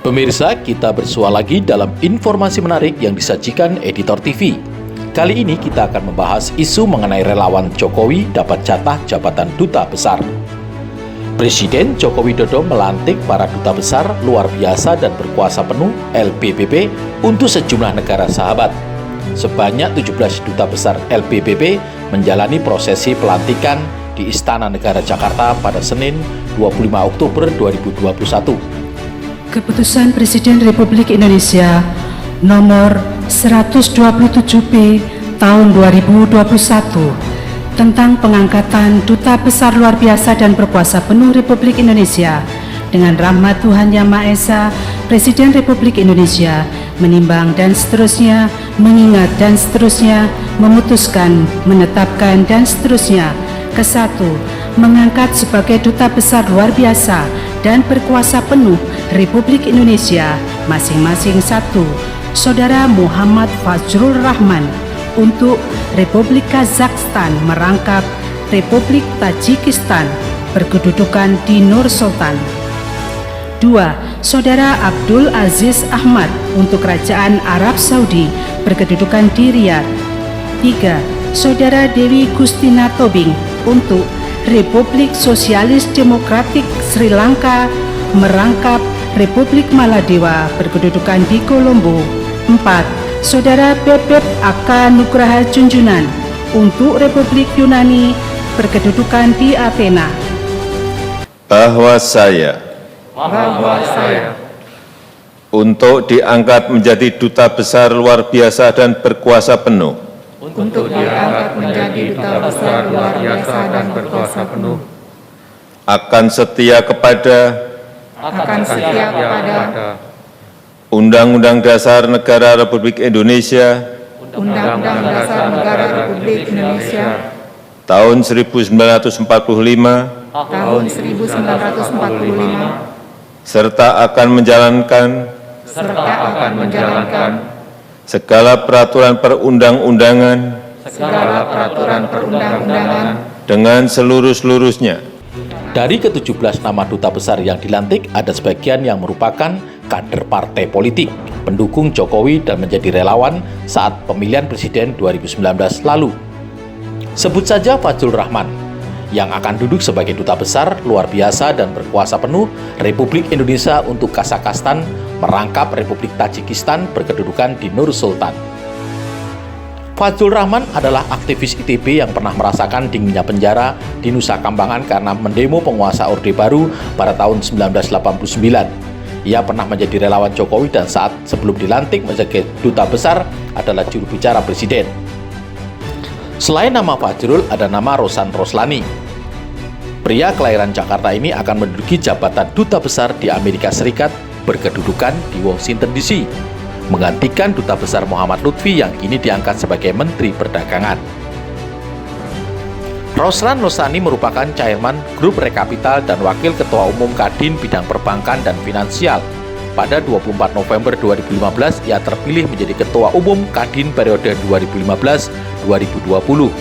Pemirsa, kita bersua lagi dalam informasi menarik yang disajikan Editor TV. Kali ini kita akan membahas isu mengenai relawan Jokowi dapat jatah jabatan duta besar. Presiden Joko Widodo melantik para duta besar luar biasa dan berkuasa penuh LPPP untuk sejumlah negara sahabat. Sebanyak 17 duta besar LPPP menjalani prosesi pelantikan di Istana Negara Jakarta pada Senin 25 Oktober 2021. Keputusan Presiden Republik Indonesia nomor 127B tahun 2021 tentang pengangkatan Duta Besar Luar Biasa dan Berkuasa Penuh Republik Indonesia. Dengan rahmat Tuhan Yang Maha Esa, Presiden Republik Indonesia menimbang dan seterusnya, mengingat dan seterusnya, memutuskan, menetapkan dan seterusnya. Kesatu, mengangkat sebagai Duta Besar Luar Biasa dan Berkuasa Penuh Republik Indonesia masing-masing satu, Saudara Muhammad Fajrul Rahman untuk Republik Kazakhstan merangkap Republik Tajikistan berkedudukan di Nur Sultan. 2. Saudara Abdul Aziz Ahmad untuk Kerajaan Arab Saudi berkedudukan di Riyadh. 3. Saudara Dewi Gustina Tobing untuk Republik Sosialis Demokratik Sri Lanka merangkap Republik Maladewa berkedudukan di Kolombo. 4. Saudara Bebep Aka Nugraha Junjunan untuk Republik Yunani berkedudukan di Athena. Bahwa saya untuk diangkat menjadi Duta Besar Luar Biasa dan Berkuasa Penuh akan setia kepada Undang-Undang Dasar Negara Republik Indonesia tahun 1945 serta akan menjalankan segala peraturan perundang-undangan dengan seluruh-seluruhnya. Dari ke-17 nama duta besar yang dilantik, ada sebagian yang merupakan kader partai politik, pendukung Jokowi dan menjadi relawan saat pemilihan presiden 2019 lalu. Sebut saja Fajrul Rahman, yang akan duduk sebagai duta besar luar biasa dan berkuasa penuh Republik Indonesia untuk Kazakhstan merangkap Republik Tajikistan berkedudukan di Nur Sultan. Fajrul Rahman adalah aktivis ITB yang pernah merasakan dinginnya penjara di Nusa Kambangan karena mendemo penguasa Orde Baru pada tahun 1989. Ia pernah menjadi relawan Jokowi dan saat sebelum dilantik menjadi duta besar adalah juru bicara presiden. Selain nama Fajrul, ada nama Rosan Roslani. Pria kelahiran Jakarta ini akan menduduki jabatan duta besar di Amerika Serikat berkedudukan di Washington DC, menggantikan Duta Besar Muhammad Lutfi yang kini diangkat sebagai Menteri Perdagangan. Roslan Roslani merupakan Chairman Grup Rekapital dan Wakil Ketua Umum Kadin Bidang Perbankan dan Finansial. Pada 24 November 2015, ia terpilih menjadi Ketua Umum Kadin periode 2015-2020.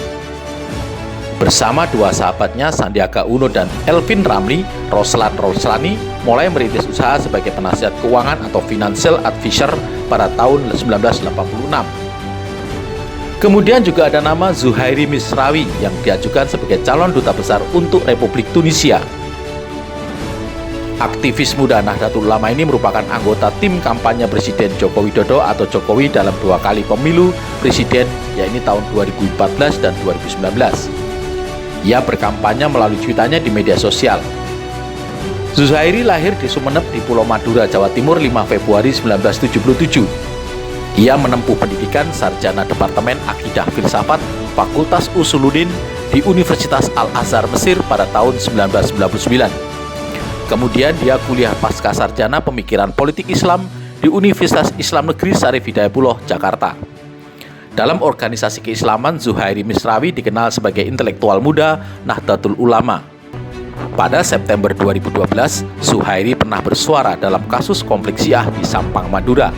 Bersama dua sahabatnya Sandiaga Uno dan Elvin Ramli, Roslan Roslani mulai merintis usaha sebagai penasihat keuangan atau financial advisor pada tahun 1986. Kemudian juga ada nama Zuhairi Misrawi yang diajukan sebagai calon duta besar untuk Republik Tunisia. Aktivis muda Nahdlatul Ulama ini merupakan anggota tim kampanye Presiden Joko Widodo atau Jokowi dalam 2 kali pemilu presiden, yaitu tahun 2014 dan 2019. Ia berkampanye melalui cuitannya di media sosial. Zuhairi lahir di Sumeneb di Pulau Madura, Jawa Timur 5 Februari 1977. Ia menempuh pendidikan sarjana Departemen Akidah Filsafat Fakultas Usuluddin di Universitas Al-Azhar Mesir pada tahun 1999. Kemudian dia kuliah pasca sarjana Pemikiran Politik Islam di Universitas Islam Negeri Syarif Hidayatullah, Jakarta. Dalam organisasi keislaman, Zuhairi Misrawi dikenal sebagai intelektual muda Nahdlatul Ulama. Pada September 2012, Zuhairi pernah bersuara dalam kasus konflik Syiah di Sampang, Madura.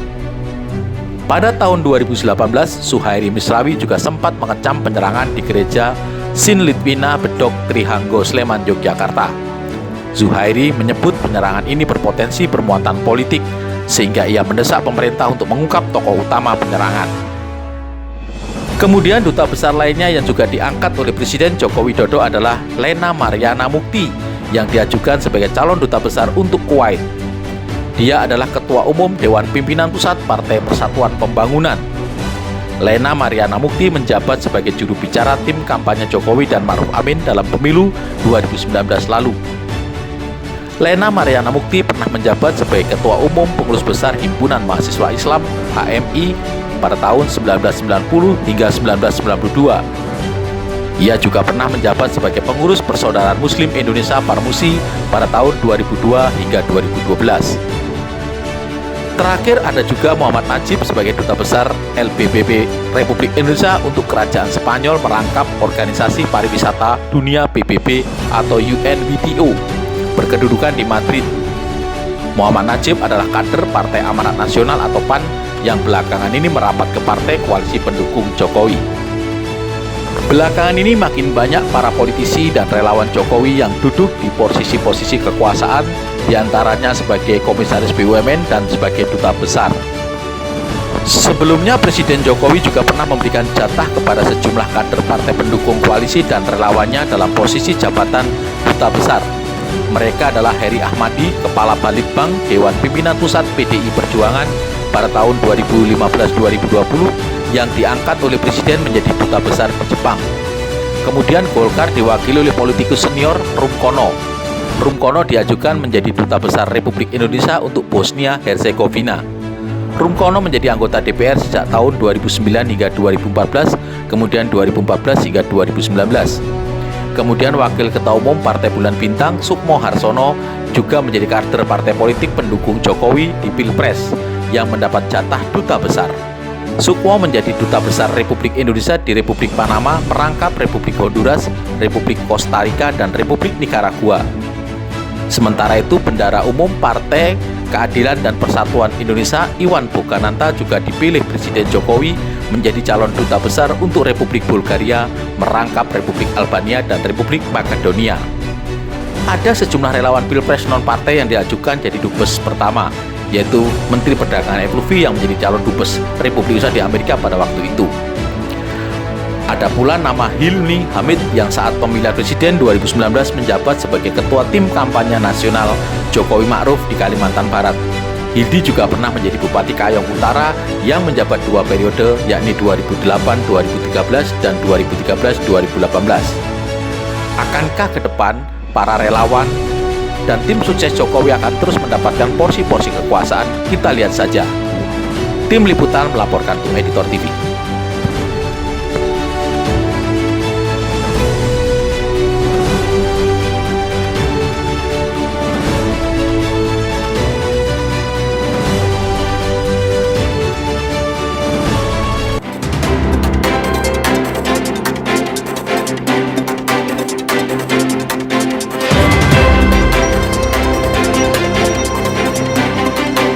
Pada tahun 2018, Zuhairi Misrawi juga sempat mengecam penyerangan di gereja Sin Litwina Bedok Trihanggo Sleman, Yogyakarta. Zuhairi menyebut penyerangan ini berpotensi bermuatan politik sehingga ia mendesak pemerintah untuk mengungkap tokoh utama penyerangan. Kemudian duta besar lainnya yang juga diangkat oleh Presiden Joko Widodo adalah Lena Mariana Mukti yang diajukan sebagai calon duta besar untuk Kuwait. Dia adalah Ketua Umum Dewan Pimpinan Pusat Partai Persatuan Pembangunan. Lena Mariana Mukti menjabat sebagai juru bicara tim kampanye Jokowi dan Ma'ruf Amin dalam pemilu 2019 lalu. Lena Mariana Mukti pernah menjabat sebagai Ketua Umum Pengurus Besar Himpunan Mahasiswa Islam HMI pada tahun 1990 hingga 1992. Ia juga pernah menjabat sebagai Pengurus Persaudaraan Muslim Indonesia Parmusi pada tahun 2002 hingga 2012. Terakhir ada juga Muhammad Najib sebagai Duta Besar LPPB Republik Indonesia untuk Kerajaan Spanyol merangkap Organisasi Pariwisata Dunia PBB atau UNWTO berkedudukan di Madrid. Muhammad Najib adalah kader Partai Amanat Nasional atau PAN yang belakangan ini merapat ke partai koalisi pendukung Jokowi. Belakangan ini makin banyak para politisi dan relawan Jokowi yang duduk di posisi-posisi kekuasaan, diantaranya sebagai Komisaris BUMN dan sebagai Duta Besar. Sebelumnya Presiden Jokowi juga pernah memberikan jatah kepada sejumlah kader partai pendukung koalisi dan relawannya dalam posisi jabatan Duta Besar. Mereka adalah Heri Ahmadi, Kepala Balitbang Dewan Pimpinan Pusat PDI Perjuangan pada tahun 2015-2020 yang diangkat oleh Presiden menjadi Duta Besar Jepang. Kemudian Golkar diwakili oleh politikus senior Rumkono. Rumkono diajukan menjadi Duta Besar Republik Indonesia untuk Bosnia Herzegovina. Rumkono menjadi anggota DPR sejak tahun 2009 hingga 2014, kemudian 2014 hingga 2019. Kemudian Wakil Ketua Umum Partai Bulan Bintang Sukmo Harsono juga menjadi kader partai politik pendukung Jokowi di Pilpres yang mendapat jatah Duta Besar. Sukmo menjadi Duta Besar Republik Indonesia di Republik Panama, merangkap Republik Honduras, Republik Costa Rica, dan Republik Nicaragua. Sementara itu, Bendara Umum Partai Keadilan dan Persatuan Indonesia Iwan Bogananta juga dipilih Presiden Jokowi menjadi calon Duta Besar untuk Republik Bulgaria, merangkap Republik Albania, dan Republik Makedonia. Ada sejumlah relawan Pilpres non-partai yang diajukan jadi Dubes pertama, yaitu Menteri Perdagangan Lufi yang menjadi calon Dubes Republik Indonesia di Amerika pada waktu itu. Ada pula nama Hilmi Hamid yang saat pemilihan Presiden 2019 menjabat sebagai Ketua Tim Kampanye Nasional Jokowi Ma'ruf di Kalimantan Barat. Hildi juga pernah menjadi Bupati Kayong Utara yang menjabat 2 periode, yakni 2008-2013 dan 2013-2018. Akankah ke depan para relawan dan tim sukses Jokowi akan terus mendapatkan porsi-porsi kekuasaan? Kita lihat saja. Tim Liputan melaporkan untuk Editor TV.